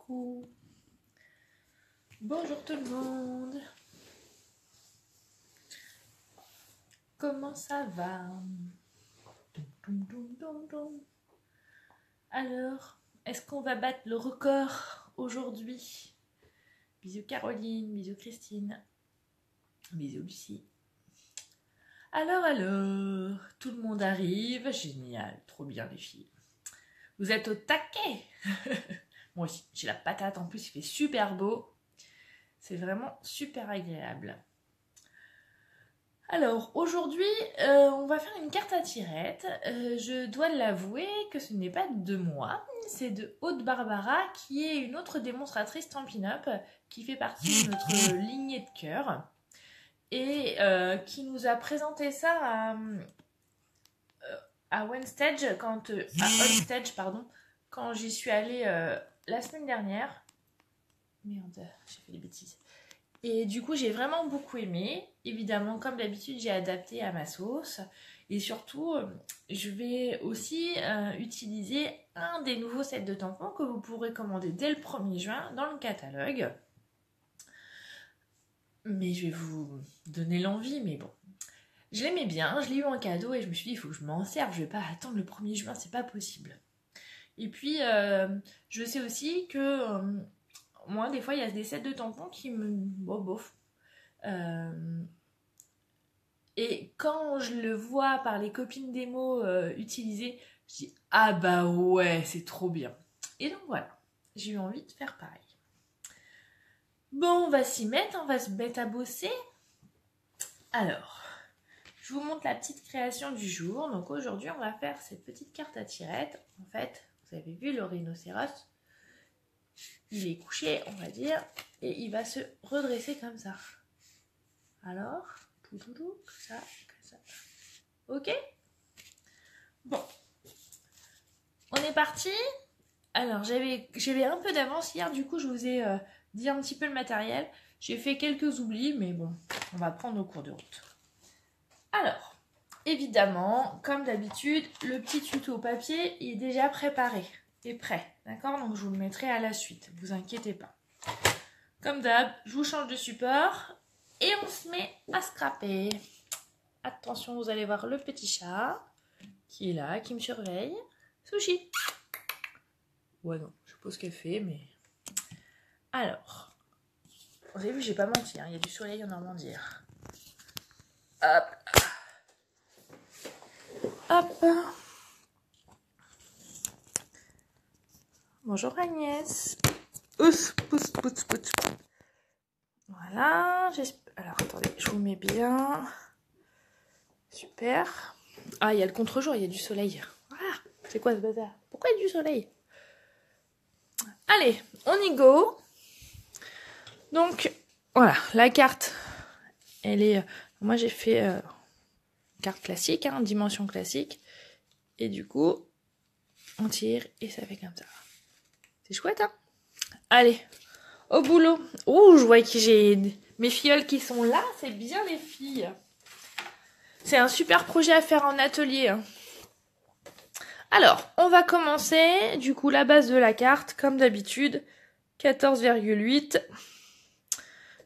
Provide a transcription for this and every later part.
Coucou. Bonjour tout le monde. Comment ça va? Alors, est-ce qu'on va battre le record aujourd'hui? Bisous Caroline, bisous Christine, bisous Lucie. Alors, tout le monde arrive, génial, trop bien les filles. Vous êtes au taquet. Moi aussi, j'ai la patate, en plus il fait super beau. C'est vraiment super agréable. Alors, aujourd'hui, on va faire une carte à tirettes. Je dois l'avouer que ce n'est pas de moi, c'est de Haute Barbara, qui est une autre démonstratrice Stampin' Up, qui fait partie de notre lignée de cœur, et qui nous a présenté ça à OneStage, quand j'y suis allée la semaine dernière. Merde, j'ai fait des bêtises. Et du coup, j'ai vraiment beaucoup aimé. Évidemment, comme d'habitude, j'ai adapté à ma sauce. Et surtout, je vais aussi utiliser un des nouveaux sets de tampons que vous pourrez commander dès le 1er juin dans le catalogue. Mais je vais vous donner l'envie, mais bon. Je l'aimais bien, je l'ai eu en cadeau et je me suis dit, il faut que je m'en serve. Je vais pas attendre le 1er juin, c'est pas possible. Et puis, je sais aussi que... moi, des fois, il y a des sets de tampons qui me... bof. Et quand je le vois par les copines démo utilisées, je dis « Ah bah ouais, c'est trop bien !» Et donc voilà, j'ai eu envie de faire pareil. Bon, on va s'y mettre, on va se mettre à bosser. Alors, je vous montre la petite création du jour. Donc aujourd'hui, on va faire cette petite carte à tirettes. En fait, vous avez vu le rhinocéros, il est couché, on va dire, et il va se redresser comme ça. Alors, tout, ça, comme ça. Ok? Bon. On est parti. Alors, j'avais un peu d'avance hier, du coup, je vous ai dit un petit peu le matériel. J'ai fait quelques oublis, mais bon, on va prendre au cours de route. Alors, évidemment, comme d'habitude, le petit tuto papier est déjà préparé et prêt. D'accord? Donc, je vous le mettrai à la suite. Ne vous inquiétez pas. Comme d'hab, je vous change de support et on se met à scraper. Attention, vous allez voir le petit chat qui est là, qui me surveille. Sushi. Ouais, non, je sais pas ce qu'elle fait, mais... Alors, vous avez vu, j'ai pas menti, hein, il y a du soleil en Normandie. Hop. Hop. Bonjour Agnès. Pousse. Voilà. Alors, attendez, je vous mets bien. Super. Ah, il y a le contre-jour, il y a du soleil. Ah, c'est quoi ce bazar? Pourquoi il y a du soleil? Allez, on y go. Donc, voilà, la carte, elle est... Moi, j'ai fait carte classique, hein, dimension classique. Et du coup, on tire et ça fait comme ça. C'est chouette, hein? Allez, au boulot. Ouh, je vois que j'ai mes filleuls qui sont là. C'est bien, les filles. C'est un super projet à faire en atelier. Hein. Alors, on va commencer. Du coup, la base de la carte, comme d'habitude, 14,8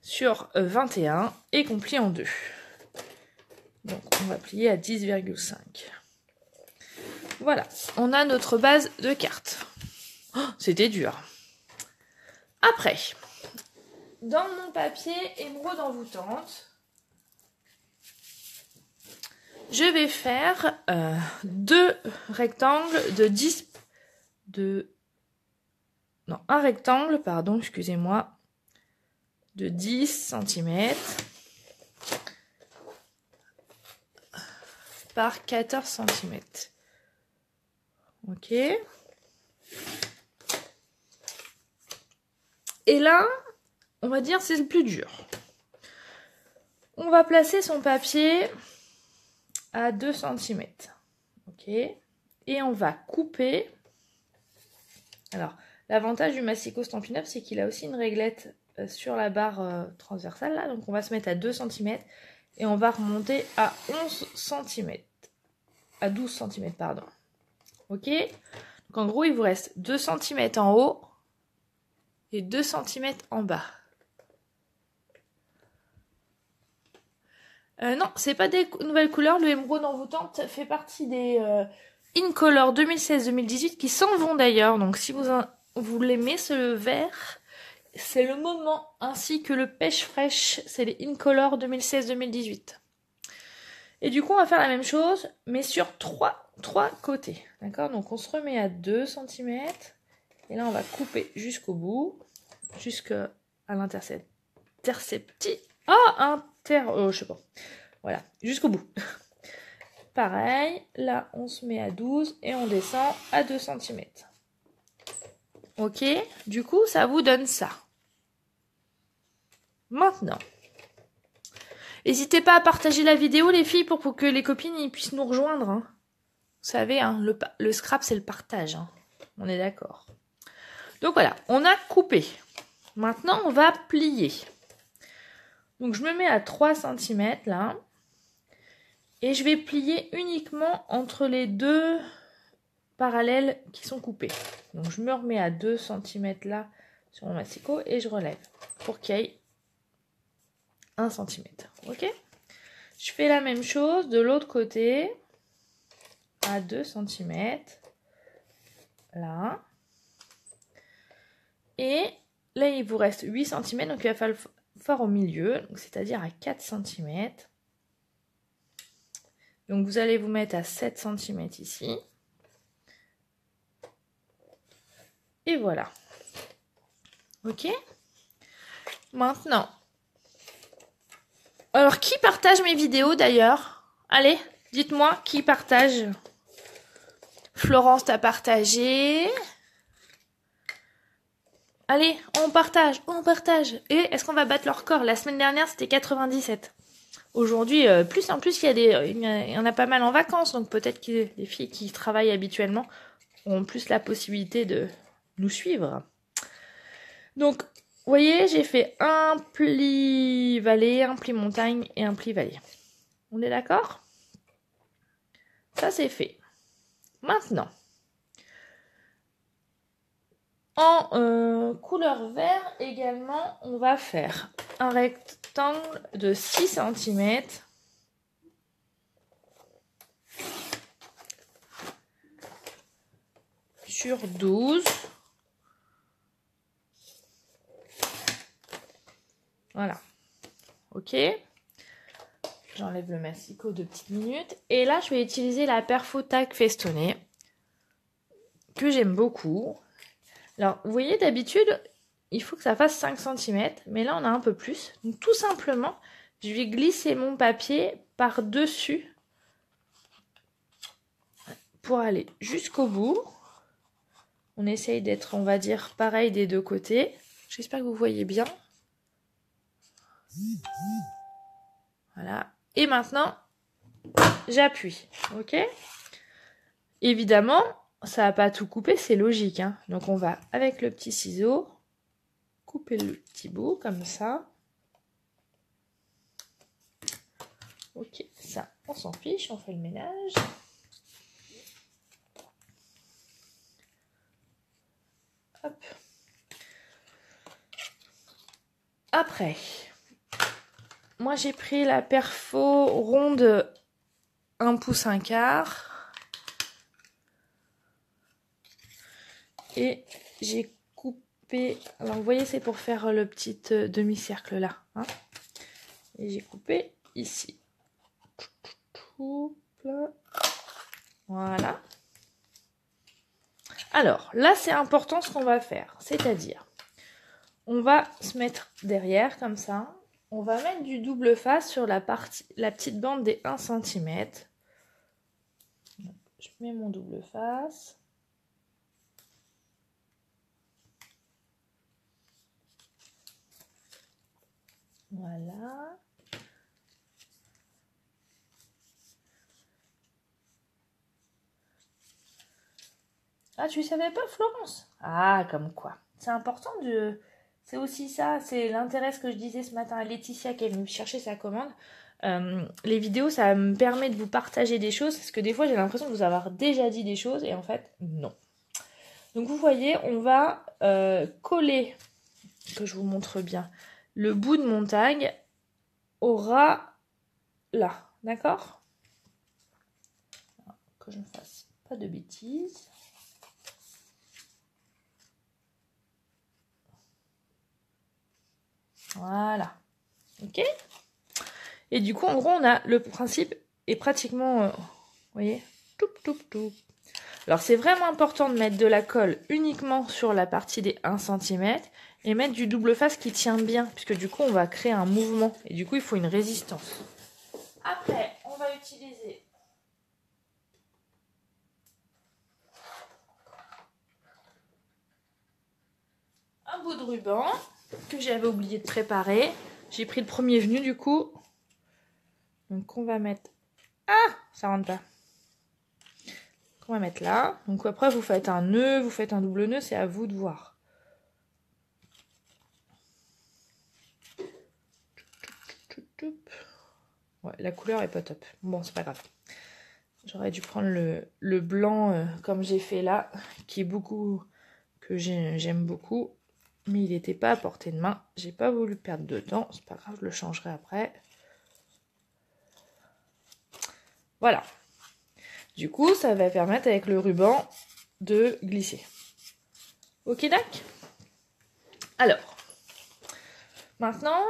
sur 21 et qu'on plie en deux. Donc, on va plier à 10,5. Voilà, on a notre base de carte. Oh, c'était dur. Après, dans mon papier émeraude envoûtante, je vais faire deux rectangles de 10... Non, un rectangle, pardon, excusez-moi, de 10 cm par 14 cm. Ok. Et là, on va dire c'est le plus dur. On va placer son papier à 2 cm. Ok. Et on va couper. Alors, l'avantage du Massico Stampin' Up, c'est qu'il a aussi une réglette sur la barre transversale là. Donc on va se mettre à 2 cm et on va remonter à 11 cm. À 12 cm, pardon. Ok. Donc en gros, il vous reste 2 cm en haut et 2 cm en bas. Non, c'est pas des nouvelles couleurs. Le émeraude envoûtante fait partie des Incolor 2016-2018 qui s'en vont d'ailleurs. Donc si vous l'aimez, ce vert, c'est le moment. Ainsi que le pêche fraîche, c'est les Incolor 2016-2018. Et du coup, on va faire la même chose, mais sur trois côtés. D'accord? Donc on se remet à 2 cm. Et là, on va couper jusqu'au bout. Jusqu'à l'intercepti. Je sais pas. Voilà, jusqu'au bout. Pareil, là, on se met à 12 et on descend à 2 cm. Ok, du coup, ça vous donne ça. Maintenant, n'hésitez pas à partager la vidéo, les filles, pour que les copines ils puissent nous rejoindre. Hein. Vous savez, hein, le scrap, c'est le partage. Hein. On est d'accord. Donc voilà, on a coupé. Maintenant, on va plier. Donc, je me mets à 3 cm, là. Et je vais plier uniquement entre les deux parallèles qui sont coupés. Donc, je me remets à 2 cm, là, sur mon massicot, et je relève pour qu'il y ait 1 cm. Ok? Je fais la même chose de l'autre côté, à 2 cm, là. Et là, il vous reste 8 cm, donc il va falloir au milieu, c'est-à-dire à 4 cm. Donc vous allez vous mettre à 7 cm ici. Et voilà. Ok? Maintenant. Alors, qui partage mes vidéos d'ailleurs? Allez, dites-moi qui partage. Florence t'a partagé. Allez, on partage, on partage. Et est-ce qu'on va battre leur record? La semaine dernière, c'était 97. Aujourd'hui, plus en plus, il y en a pas mal en vacances. Donc peut-être que les filles qui travaillent habituellement ont plus la possibilité de nous suivre. Donc, vous voyez, j'ai fait un pli vallée, un pli montagne et un pli vallée. On est d'accord? Ça, c'est fait. Maintenant, en couleur vert également, on va faire un rectangle de 6 cm sur 12. Voilà. Ok. J'enlève le massicot 2 petites minutes. Et là, je vais utiliser la Perfo Tac festonnée que j'aime beaucoup. Alors, vous voyez, d'habitude, il faut que ça fasse 5 cm. Mais là, on a un peu plus. Donc, tout simplement, je vais glisser mon papier par-dessus pour aller jusqu'au bout. On essaye d'être, on va dire, pareil des deux côtés. J'espère que vous voyez bien. Voilà. Et maintenant, j'appuie. Ok? Évidemment, ça va pas tout couper, c'est logique. Hein. Donc, on va, avec le petit ciseau, couper le petit bout, comme ça. Ok, ça, on s'en fiche, on fait le ménage. Hop. Après, moi j'ai pris la Perfo ronde 1 pouce 1 quart. Et j'ai coupé, alors vous voyez c'est pour faire le petit demi-cercle là. Hein, et j'ai coupé ici. Voilà. Alors là c'est important ce qu'on va faire. C'est-à-dire, on va se mettre derrière comme ça. On va mettre du double face sur la petite bande des 1 cm. Je mets mon double face. Voilà. Ah, tu savais pas, Florence? Ah, comme quoi. C'est important de... C'est aussi ça, c'est l'intérêt, ce que je disais ce matin à Laetitia qui est venue chercher sa commande. Les vidéos, ça me permet de vous partager des choses, parce que des fois, j'ai l'impression de vous avoir déjà dit des choses, et en fait, non. Donc, vous voyez, on va coller que je vous montre bien. Le bout de mon tag aura là, d'accord? Que je ne fasse pas de bêtises. Voilà. Ok? Et du coup, en gros, on a le principe est pratiquement, vous voyez, toup, toup, toup. Alors, c'est vraiment important de mettre de la colle uniquement sur la partie des 1 cm et mettre du double face qui tient bien, puisque du coup, on va créer un mouvement. Et du coup, il faut une résistance. Après, on va utiliser un bout de ruban que j'avais oublié de préparer. J'ai pris le premier venu, du coup. Donc, on va mettre... Ah, ça rentre pas. On va mettre là. Donc après, vous faites un nœud, vous faites un double nœud, c'est à vous de voir. Ouais, la couleur est pas top. Bon, c'est pas grave. J'aurais dû prendre le blanc comme j'ai fait là, qui est beaucoup, que j'aime beaucoup. Mais il n'était pas à portée de main. J'ai pas voulu perdre de temps. C'est pas grave, je le changerai après. Voilà. Du coup, ça va permettre avec le ruban de glisser. Ok, d'accord. Alors, maintenant,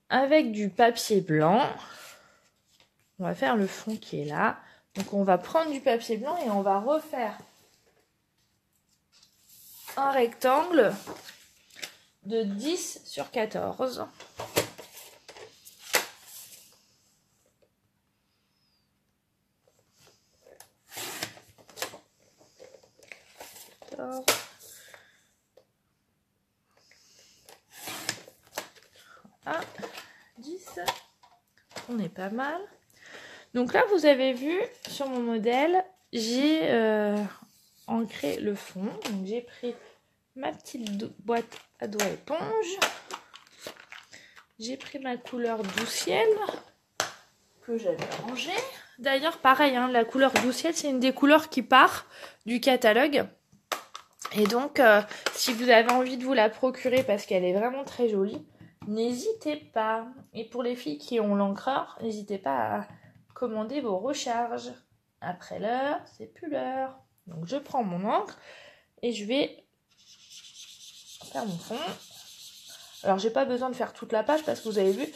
avec du papier blanc, on va faire le fond qui est là. Donc, on va prendre du papier blanc et on va refaire un rectangle de 10 sur 14. Ah, 10. On est pas mal. Donc là, vous avez vu, sur mon modèle, j'ai ancré le fond. Donc j'ai pris ma petite boîte à doigts éponge. J'ai pris ma couleur doux ciel que j'avais rangée. D'ailleurs, pareil, hein, la couleur doux ciel, c'est une des couleurs qui part du catalogue. Et donc, si vous avez envie de vous la procurer parce qu'elle est vraiment très jolie, n'hésitez pas. Et pour les filles qui ont l'encreur, n'hésitez pas à commander vos recharges. Après l'heure, c'est plus l'heure. Donc, je prends mon encre et je vais faire mon fond. Alors, j'ai pas besoin de faire toute la page parce que vous avez vu,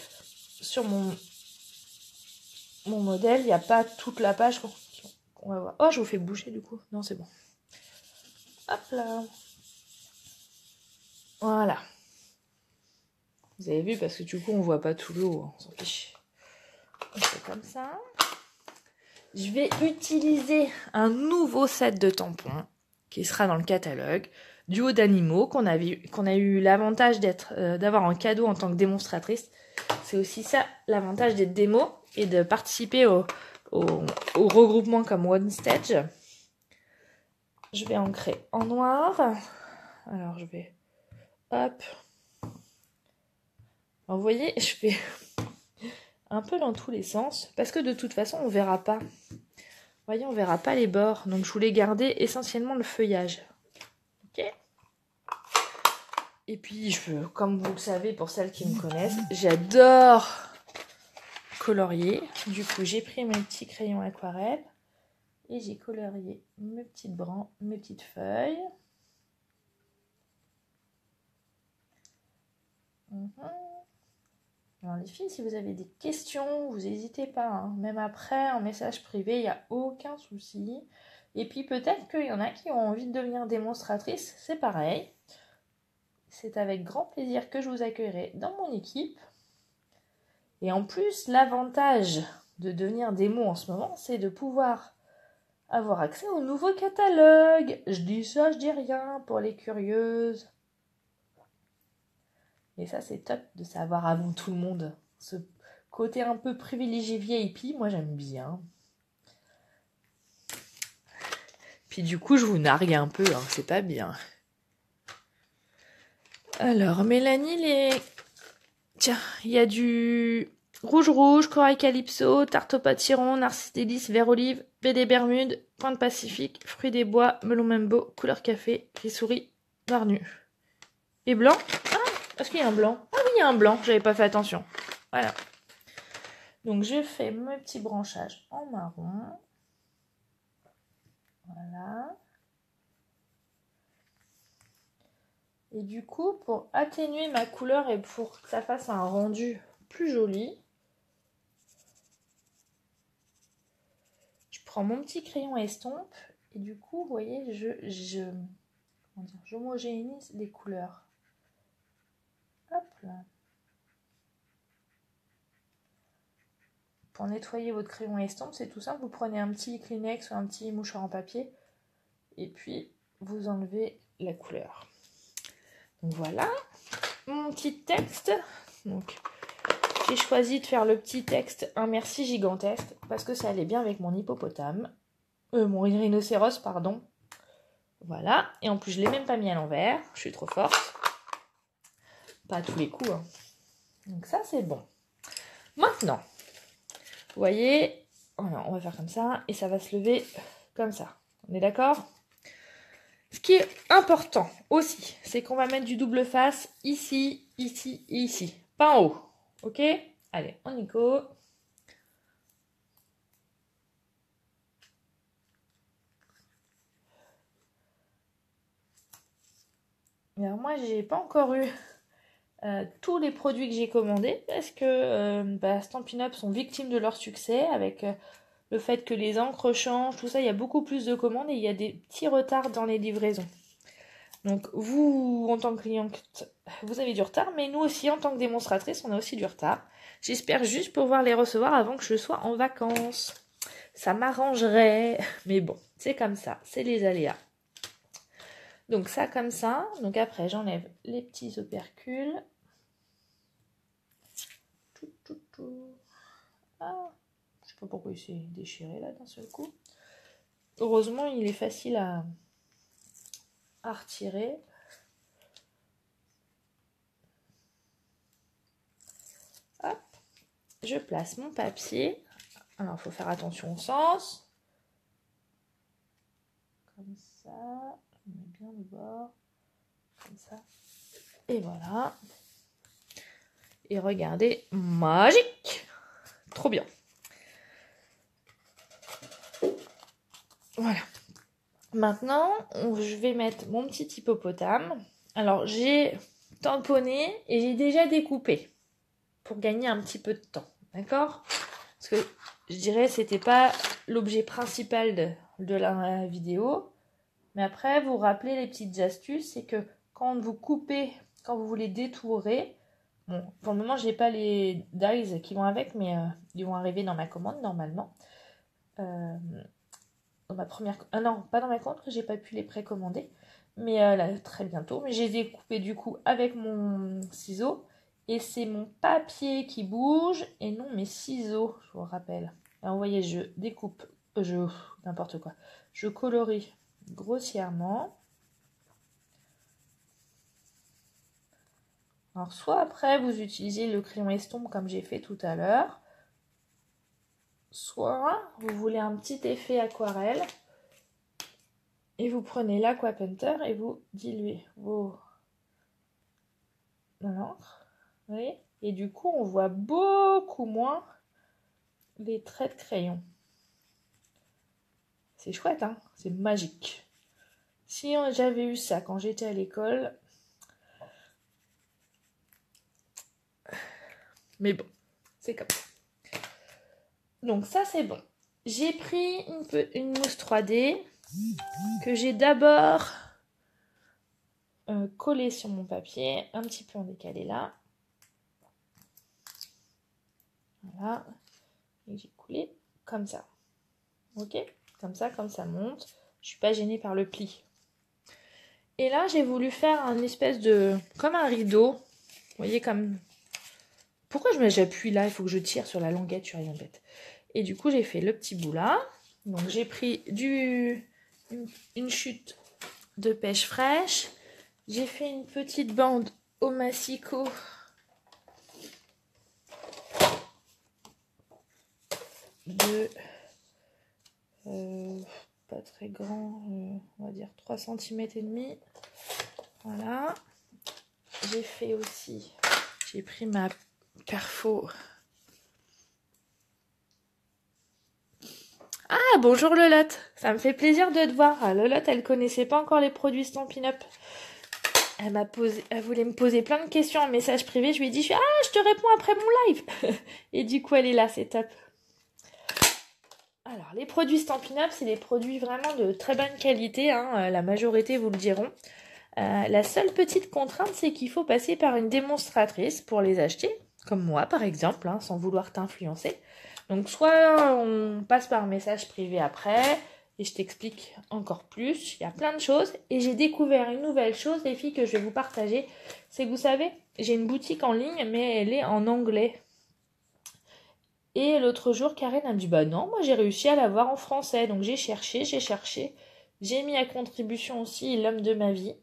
sur mon modèle, il n'y a pas toute la page. On va voir. Oh, je vous fais bouger du coup. Non, c'est bon. Hop là. Voilà. Vous avez vu parce que du coup, on voit pas tout le haut. On s'en fiche. On fait comme ça. Je vais utiliser un nouveau set de tampons qui sera dans le catalogue. Du haut d'animaux qu'on a eu l'avantage d'avoir en cadeau en tant que démonstratrice. C'est aussi ça l'avantage des démos et de participer au regroupement comme One Stage. Je vais ancrer en noir. Alors je vais... Hop. Alors, vous voyez, je fais un peu dans tous les sens. Parce que de toute façon, on verra pas. Vous voyez, on verra pas les bords. Donc je voulais garder essentiellement le feuillage. Ok. Et puis, comme vous le savez, pour celles qui me connaissent, j'adore colorier. Du coup, j'ai pris mes petits crayons aquarelle et j'ai colorié mes petites feuilles. Alors les filles, si vous avez des questions, vous n'hésitez pas. Hein. Même après, en message privé, il n'y a aucun souci. Et puis peut-être qu'il y en a qui ont envie de devenir démonstratrice. C'est pareil. C'est avec grand plaisir que je vous accueillerai dans mon équipe. Et en plus, l'avantage de devenir démo en ce moment, c'est de pouvoir avoir accès au nouveau catalogue. Je dis ça, je dis rien pour les curieuses. Et ça, c'est top de savoir avant tout le monde. Ce côté un peu privilégié VIP, moi j'aime bien. Puis du coup, je vous nargue un peu, hein, c'est pas bien. Alors, Mélanie, tiens, il y a du rouge, corail calypso, tarte au pâtiron, narcisse délice, vert olive, baie des Bermudes, pointe pacifique, fruits des bois, melon mambo, couleur café, gris souris, noir nu. Et blanc. Est-ce qu'il y a un blanc? Ah oui, il y a un blanc, j'avais pas fait attention. Voilà. Donc je fais mes petits branchages en marron. Voilà. Et du coup, pour atténuer ma couleur et pour que ça fasse un rendu plus joli, je prends mon petit crayon estompe et du coup, vous voyez, j'homogénéise les couleurs. Hop là. Pour nettoyer votre crayon estompe, c'est tout simple. Vous prenez un petit Kleenex ou un petit mouchoir en papier et puis vous enlevez la couleur. Donc voilà mon petit texte. Donc j'ai choisi de faire le petit texte un merci gigantesque parce que ça allait bien avec mon hippopotame. Mon rhinocéros, pardon. Voilà. Et en plus, je ne l'ai même pas mis à l'envers. Je suis trop forte. Pas à tous les coups. Hein. Donc ça, c'est bon. Maintenant, vous voyez, voilà, on va faire comme ça. Et ça va se lever comme ça. On est d'accord? Ce qui est important aussi, c'est qu'on va mettre du double face ici, ici et ici. Pas en haut. Ok? Allez, on y go. Alors moi, j'ai pas encore eu tous les produits que j'ai commandés parce que Stampin' Up sont victimes de leur succès avec le fait que les encres changent, tout ça. Il y a beaucoup plus de commandes et il y a des petits retards dans les livraisons. Donc vous, en tant que cliente, vous avez du retard, mais nous aussi, en tant que démonstratrice, on a aussi du retard. J'espère juste pouvoir les recevoir avant que je sois en vacances. Ça m'arrangerait, mais bon, c'est comme ça, c'est les aléas. Donc ça comme ça, donc après j'enlève les petits opercules. Ah, je sais pas pourquoi il s'est déchiré là d'un seul coup. Heureusement il est facile à retirer. Hop, je place mon papier. Alors il faut faire attention au sens. Comme ça, je mets bien le bord. Comme ça. Et voilà. Et regardez, magique! Trop bien. Voilà. Maintenant, je vais mettre mon petit hippopotame. Alors, j'ai tamponné et j'ai déjà découpé pour gagner un petit peu de temps. D'accord? Parce que je dirais que c'était pas l'objet principal de la vidéo. Mais après, vous vous rappelez les petites astuces, c'est que quand vous coupez, quand vous voulez détourer, bon, pour le moment, je n'ai pas les dies qui vont avec, mais ils vont arriver dans ma commande normalement. Dans ma première... Ah non, pas dans ma commande, que j'ai pas pu les précommander. Mais là, très bientôt. Mais j'ai découpé du coup avec mon ciseau. Et c'est mon papier qui bouge et non mes ciseaux, je vous rappelle. Alors, vous voyez, je découpe, n'importe quoi. Je colorie grossièrement. Alors, soit après, vous utilisez le crayon estompe comme j'ai fait tout à l'heure. Soit, vous voulez un petit effet aquarelle. Et vous prenez l'Aqua Painter et vous diluez vos l'encre. Vous voyez? Et du coup, on voit beaucoup moins les traits de crayon. C'est chouette, hein? C'est magique. Si j'avais eu ça quand j'étais à l'école... Mais bon, c'est comme ça. Donc ça, c'est bon. J'ai pris une mousse 3D que j'ai d'abord collée sur mon papier, un petit peu en décalé là. Voilà. Et j'ai coulé comme ça. Ok? Comme ça monte. Je suis pas gênée par le pli. Et là, j'ai voulu faire un espèce de... comme un rideau. Vous voyez, comme... Pourquoi j'appuie là? Il faut que je tire sur la languette, je suis rien bête. Et du coup, j'ai fait le petit bout là. Donc, j'ai pris une chute de pêche fraîche. J'ai fait une petite bande au massicot. De... pas très grand, on va dire 3 cm et demi. Voilà. j'ai fait aussi? J'ai pris ma perfo. Ah, bonjour Lolotte. Ça me fait plaisir de te voir. Ah, Lolotte, elle connaissait pas encore les produits Stampin' Up. Elle voulait me poser plein de questions en message privé. Je lui ai dit, je te réponds après mon live. Et du coup, elle est là, c'est top. Alors, les produits Stampin' Up, c'est des produits vraiment de très bonne qualité. La majorité vous le diront. La seule petite contrainte, c'est qu'il faut passer par une démonstratrice pour les acheter. Comme moi, par exemple, sans vouloir t'influencer. Donc, soit on passe par message privé après, et je t'explique encore plus. Il y a plein de choses. Et j'ai découvert une nouvelle chose, les filles, que je vais vous partager. C'est que vous savez, j'ai une boutique en ligne, mais elle est en anglais. Et l'autre jour, Karen a me dit, bah non, moi j'ai réussi à l'avoir en français. Donc j'ai cherché. J'ai mis à contribution aussi l'homme de ma vie,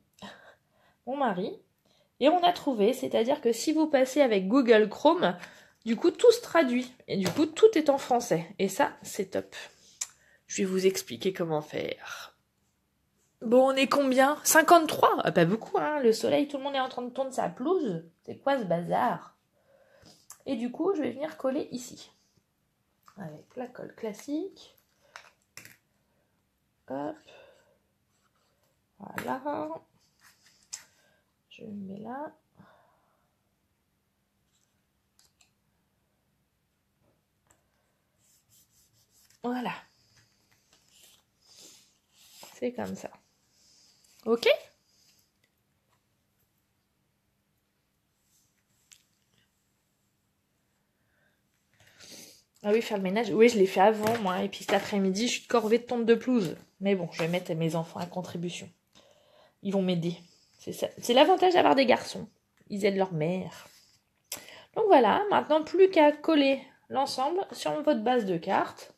mon mari. Et on a trouvé, c'est-à-dire que si vous passez avec Google Chrome, du coup tout se traduit. Et du coup tout est en français. Et ça, c'est top. Je vais vous expliquer comment faire. Bon, on est combien? 53? Ah, pas beaucoup, Le soleil, tout le monde est en train de tourner sa pelouse. C'est quoi ce bazar? Et du coup, je vais venir coller ici. Avec la colle classique. Hop. Voilà. Je le mets là. Voilà. C'est comme ça. Ok? Ah oui, faire le ménage. Oui, je l'ai fait avant, moi. Et puis cet après-midi, je suis de corvée de tonte de pelouse. Mais bon, je vais mettre mes enfants à contribution. Ils vont m'aider. C'est ça. C'est l'avantage d'avoir des garçons. Ils aident leur mère. Donc voilà, maintenant plus qu'à coller l'ensemble sur votre base de cartes.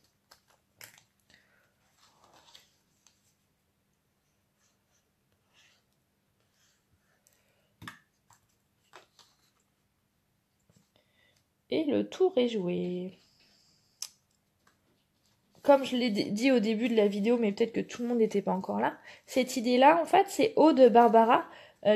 Et le tour est joué. Comme je l'ai dit au début de la vidéo, mais peut-être que tout le monde n'était pas encore là, cette idée-là, en fait, c'est Aude Barbara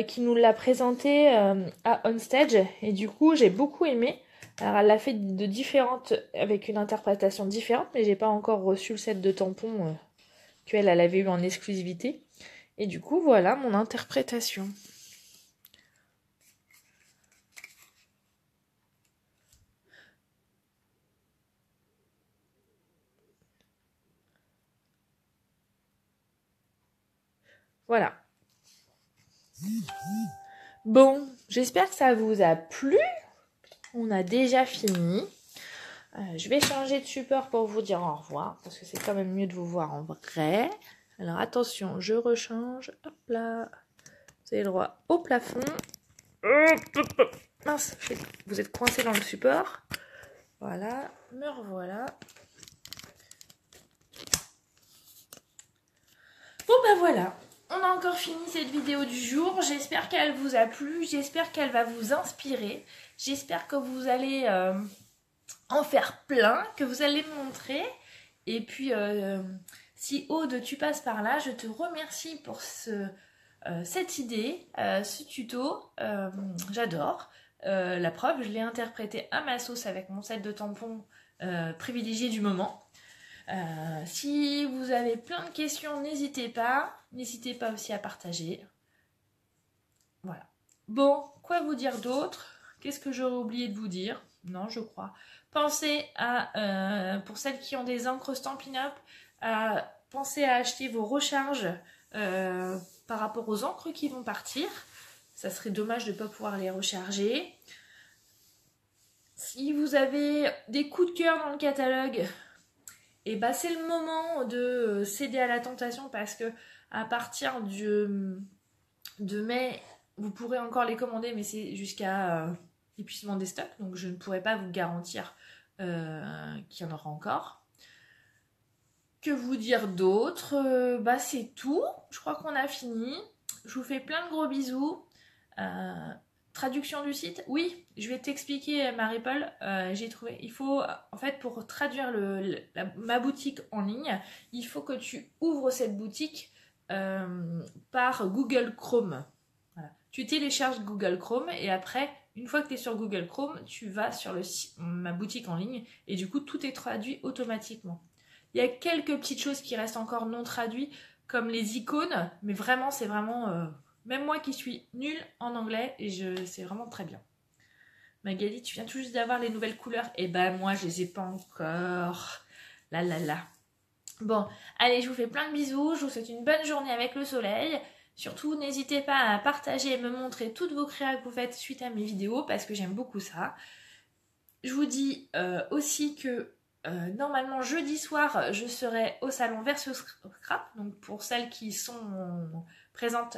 qui nous l'a présentée à Onstage. Et du coup, j'ai beaucoup aimé. Alors, elle l'a fait de différentes, avec une interprétation différente, mais j'ai pas encore reçu le set de tampons qu'elle avait eu en exclusivité. Et du coup, voilà mon interprétation. Voilà. Bon, j'espère que ça vous a plu. On a déjà fini. Je vais changer de support pour vous dire au revoir, parce que c'est quand même mieux de vous voir en vrai. Alors attention, je rechange. Hop là. Vous avez le droit au plafond. Mince, vous êtes coincé dans le support. Voilà, me revoilà. Bon bah voilà, on a encore fini cette vidéo du jour. J'espère qu'elle vous a plu, j'espère qu'elle va vous inspirer. J'espère que vous allez en faire plein, que vous allez me montrer. Et puis, si Aude, tu passes par là, je te remercie pour cette idée, ce tuto. J'adore. La preuve, je l'ai interprété à ma sauce avec mon set de tampons privilégié du moment. Si vous avez plein de questions, n'hésitez pas aussi à partager. Voilà. Bon, quoi vous dire d'autre? Qu'est-ce que j'aurais oublié de vous dire? Non, je crois. Pensez à, pour celles qui ont des encres Stampin' Up, pensez à acheter vos recharges par rapport aux encres qui vont partir. Ça serait dommage de ne pas pouvoir les recharger. Si vous avez des coups de cœur dans le catalogue, et bah c'est le moment de céder à la tentation, parce que à partir de mai, vous pourrez encore les commander, mais c'est jusqu'à épuisement des stocks, donc je ne pourrai pas vous garantir qu'il y en aura encore. Que vous dire d'autre? Bah c'est tout, je crois qu'on a fini. Je vous fais plein de gros bisous. Traduction du site, oui, je vais t'expliquer, Marie-Paul. J'ai trouvé, il faut, en fait, pour traduire ma boutique en ligne, il faut que tu ouvres cette boutique par Google Chrome. Voilà. Tu télécharges Google Chrome et après, une fois que tu es sur Google Chrome, tu vas sur ma boutique en ligne et du coup, tout est traduit automatiquement. Il y a quelques petites choses qui restent encore non traduites, comme les icônes, mais vraiment, c'est vraiment... même moi qui suis nulle en anglais, et c'est vraiment très bien. Magali, tu viens tout juste d'avoir les nouvelles couleurs. Eh ben, moi, je les ai pas encore. Là, là, là. Bon, allez, je vous fais plein de bisous. Je vous souhaite une bonne journée avec le soleil. Surtout, n'hésitez pas à partager et me montrer toutes vos créas que vous faites suite à mes vidéos, parce que j'aime beaucoup ça. Je vous dis aussi que normalement, jeudi soir, je serai au salon Versus Scrap. Donc, pour celles qui sont présentes,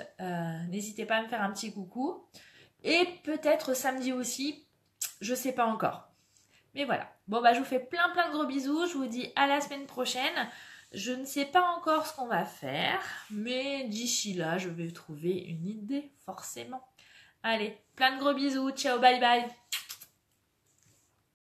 n'hésitez pas à me faire un petit coucou. Et peut-être samedi aussi, je sais pas encore. Mais voilà. Bon, bah, je vous fais plein de gros bisous. Je vous dis à la semaine prochaine. Je ne sais pas encore ce qu'on va faire, mais d'ici là, je vais trouver une idée, forcément. Allez, plein de gros bisous. Ciao, bye bye.